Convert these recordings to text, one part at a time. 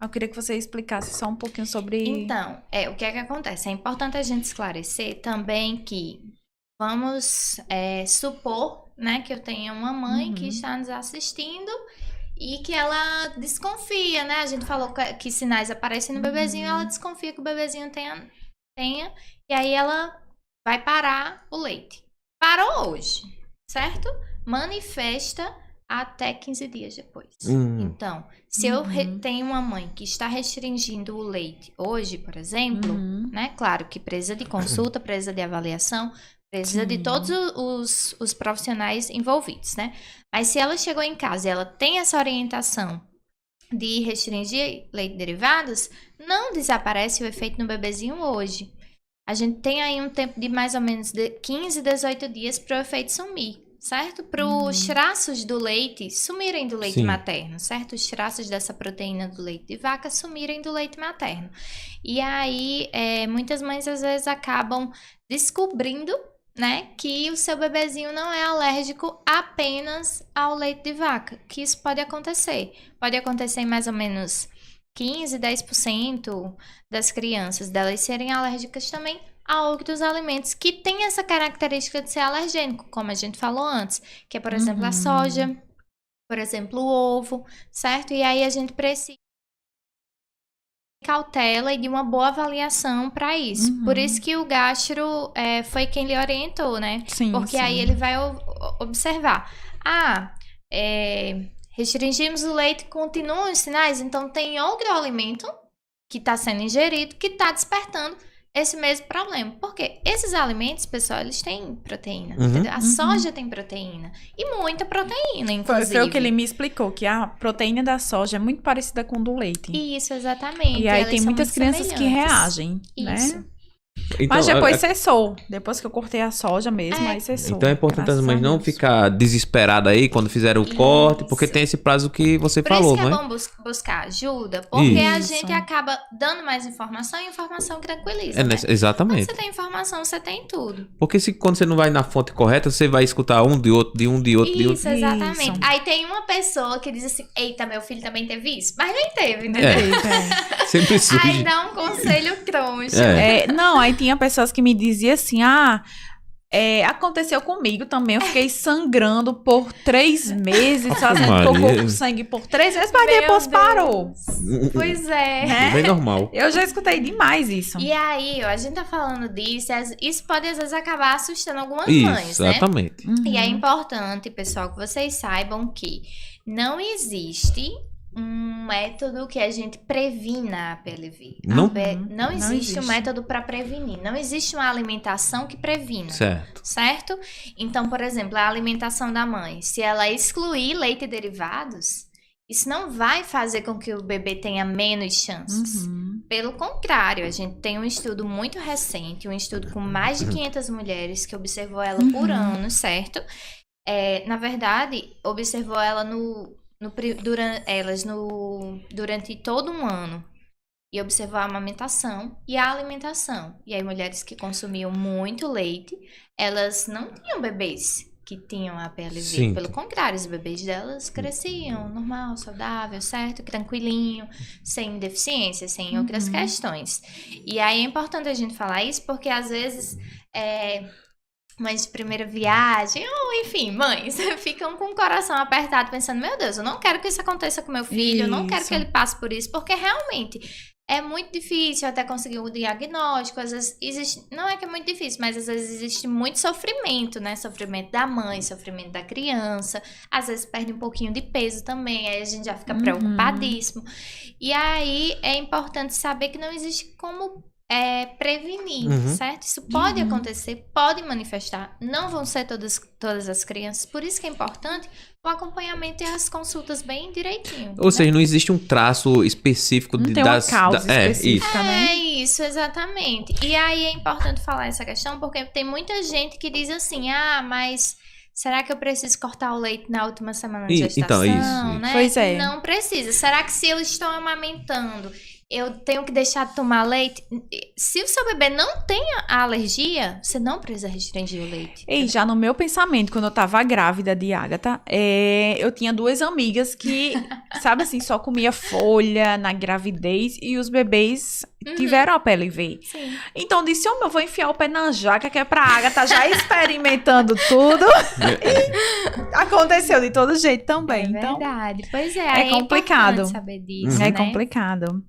Eu queria que você explicasse só um pouquinho sobre... Então, o que é que acontece? É importante a gente esclarecer também que vamos supor, né, que eu tenha uma mãe que está nos assistindo e que ela desconfia, né? A gente falou que sinais aparecem no bebezinho, ela desconfia que o bebezinho tenha, e aí ela vai parar o leite. Parou hoje, certo? Manifesta até 15 dias depois. Então, se eu tenho uma mãe que está restringindo o leite hoje, por exemplo, né? Claro que precisa de consulta, precisa de avaliação, precisa de todos os profissionais envolvidos, né? Mas se ela chegou em casa e ela tem essa orientação de restringir leite derivados, não desaparece o efeito no bebezinho hoje. A gente tem aí um tempo de mais ou menos 15, 18 dias para o efeito sumir, certo? Para os traços do leite sumirem do leite materno, certo? Os traços dessa proteína do leite de vaca sumirem do leite materno. E aí, muitas mães às vezes acabam descobrindo, né, que o seu bebezinho não é alérgico apenas ao leite de vaca, que isso pode acontecer. Pode acontecer em mais ou menos 15, 10% das crianças delas serem alérgicas também a outros alimentos que têm essa característica de ser alergênico, como a gente falou antes, que é, por exemplo, a soja, por exemplo, o ovo, certo? E aí a gente precisa de cautela e de uma boa avaliação para isso. Por isso que o gastro foi quem lhe orientou, né? Sim, porque aí ele vai observar. Restringimos o leite, continuam os sinais, então tem outro alimento que está sendo ingerido que está despertando esse mesmo problema. Porque esses alimentos, pessoal, eles têm proteína, entendeu? A soja tem proteína. E muita proteína, inclusive. Foi o que ele me explicou, que a proteína da soja é muito parecida com do leite. Isso, exatamente. E aí tem muitas crianças que reagem, isso. né? Então, mas depois cessou. Depois que eu cortei a soja mesmo, aí cessou. Então é importante as mães não ficar desesperadas aí quando fizeram o corte, porque tem esse prazo que você falou, não é? Por isso que é bom buscar ajuda, porque a gente acaba dando mais informação e informação tranquiliza, né? Exatamente. Quando você tem informação, você tem tudo. Porque quando você não vai na fonte correta, você vai escutar um de outro, de outro. Isso, exatamente. Isso. Aí tem uma pessoa que diz assim, eita, meu filho também teve isso. Mas nem teve, entendeu? Sempre surge. Aí dá um conselho troncho. Não, aí tinha pessoas que me diziam assim, aconteceu comigo também, eu fiquei sangrando por 3 meses, fazendo cocô com sangue por 3 vezes, mas depois parou. Pois é. Né? Bem normal. Eu já escutei demais isso. E aí, a gente tá falando disso, isso pode às vezes acabar assustando algumas mães, né? Exatamente. E é importante, pessoal, que vocês saibam que não existe um método que a gente previna a PLV. Não existe um método para prevenir. Não existe uma alimentação que previna. Certo? Então, por exemplo, a alimentação da mãe, se ela excluir leite e derivados, isso não vai fazer com que o bebê tenha menos chances. Pelo contrário, a gente tem um estudo muito recente, um estudo com mais de 500 mulheres que observou ela por ano, certo? Na verdade, observou ela durante todo um ano e observar a amamentação e a alimentação. E aí, mulheres que consumiam muito leite, elas não tinham bebês que tinham a PLV. Sim. Pelo contrário, os bebês delas cresciam normal, saudável, certo? Tranquilinho, sem deficiência, sem outras questões. E aí é importante a gente falar isso porque às vezes mães de primeira viagem, ou enfim, mães, ficam com o coração apertado pensando, meu Deus, eu não quero que isso aconteça com meu filho, eu não quero que ele passe por isso, porque realmente é muito difícil até conseguir o diagnóstico, às vezes existe, não é que é muito difícil, mas às vezes existe muito sofrimento, né, sofrimento da mãe, sofrimento da criança, às vezes perde um pouquinho de peso também, aí a gente já fica preocupadíssimo, e aí é importante saber que não existe como prevenir, certo? Isso pode acontecer, pode manifestar, não vão ser todas as crianças, por isso que é importante o acompanhamento e as consultas bem direitinho. Ou seja, não existe um traço específico não tem uma causa específica, né? É isso, exatamente. E aí é importante falar essa questão, porque tem muita gente que diz assim, mas será que eu preciso cortar o leite na última semana de gestação? Então, isso. Né? Pois é. Não precisa. Será que se eu estou amamentando eu tenho que deixar de tomar leite. Se o seu bebê não tem a alergia, você não precisa restringir o leite. E já no meu pensamento, quando eu tava grávida de Agatha, eu tinha 2 amigas que, sabe assim, só comia folha na gravidez e os bebês tiveram a PLV. Sim. Então disse, eu vou enfiar o pé na jaca, que é pra Agatha já experimentando tudo. E aconteceu de todo jeito também. É então, verdade. Pois é, é aí complicado. importante saber disso, é né? complicado.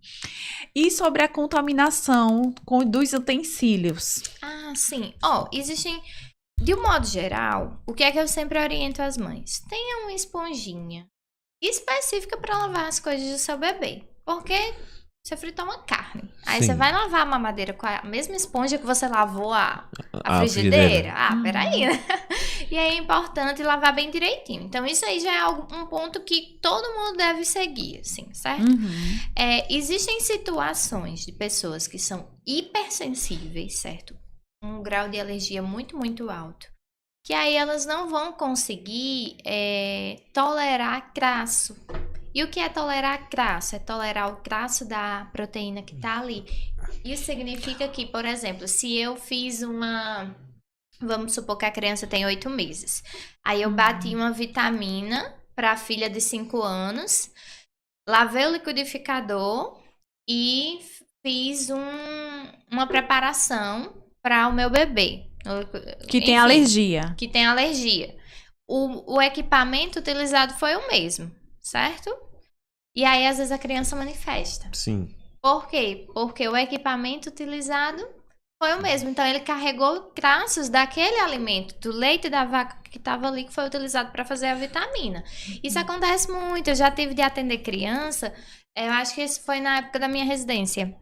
E sobre a contaminação dos utensílios? Ah, sim. Existem, de um modo geral, o que é que eu sempre oriento as mães? Tenha uma esponjinha específica para lavar as coisas do seu bebê. Porque você fritou uma carne. Aí Sim. você vai lavar a mamadeira com a mesma esponja que você lavou a A frigideira. frigideira. Peraí, né? E aí é importante lavar bem direitinho. Então, isso aí já é um ponto que todo mundo deve seguir, assim, certo? Existem situações de pessoas que são hipersensíveis, certo? Um grau de alergia muito, muito alto. Que aí elas não vão conseguir tolerar crasso. E o que é tolerar crasso? É tolerar o crasso da proteína que tá ali. Isso significa que, por exemplo, se eu fiz uma... Vamos supor que a criança tem 8 meses. Aí eu bati uma vitamina para a filha de 5 anos, lavei o liquidificador e fiz uma preparação para o meu bebê. Que tem alergia. Que tem alergia. O equipamento utilizado foi o mesmo, certo? E aí, às vezes, a criança manifesta. Sim. Por quê? Porque o equipamento utilizado foi o mesmo. Então, ele carregou traços daquele alimento, do leite da vaca que estava ali, que foi utilizado para fazer a vitamina. Isso acontece muito. Eu já tive de atender criança. Eu acho que isso foi na época da minha residência.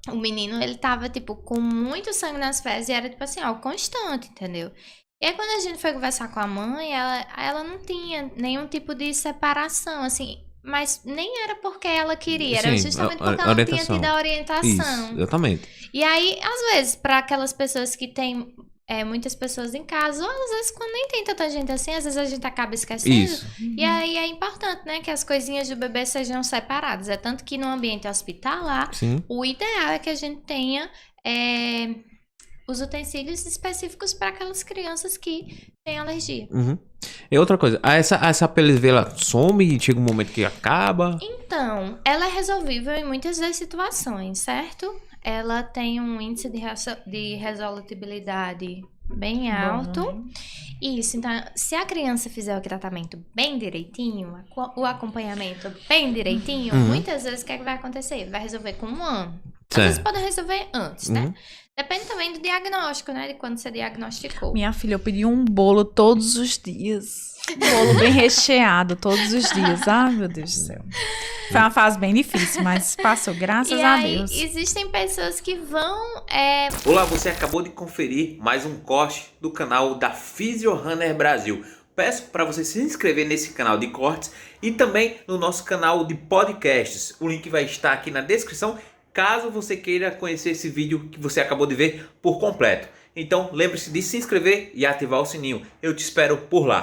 O menino, ele tava, tipo, com muito sangue nas fezes e era, tipo assim, constante, entendeu? E aí, quando a gente foi conversar com a mãe, ela não tinha nenhum tipo de separação, assim... Mas nem era porque ela queria, era justamente porque ela não tinha tido a orientação. Isso, exatamente. E aí, às vezes, para aquelas pessoas que têm muitas pessoas em casa, ou às vezes quando nem tem tanta gente assim, às vezes a gente acaba esquecendo. Isso. E aí é importante, né, que as coisinhas do bebê sejam separadas. É tanto que no ambiente hospitalar, Sim. o ideal é que a gente tenha os utensílios específicos para aquelas crianças que têm alergia. Uhum. E outra coisa, essa PLV, ela some e chega um momento que acaba? Então, ela é resolvível em muitas das situações, certo? Ela tem um índice de resolutibilidade bem alto. Bom, né? Isso, então, se a criança fizer o tratamento bem direitinho, o acompanhamento bem direitinho, muitas vezes o que é que vai acontecer? Vai resolver com 1 ano. Às vezes pode resolver antes, né? Depende também do diagnóstico, né? De quando você diagnosticou. Minha filha, eu pedi um bolo todos os dias. Um bolo bem recheado todos os dias. Ai, meu Deus do céu. Foi uma fase bem difícil, mas passou, graças a Deus. Existem pessoas que vão... Olá, você acabou de conferir mais um corte do canal da PhysioRunner Brasil. Peço para você se inscrever nesse canal de cortes e também no nosso canal de podcasts. O link vai estar aqui na descrição, caso você queira conhecer esse vídeo que você acabou de ver por completo. Então lembre-se de se inscrever e ativar o sininho. Eu te espero por lá.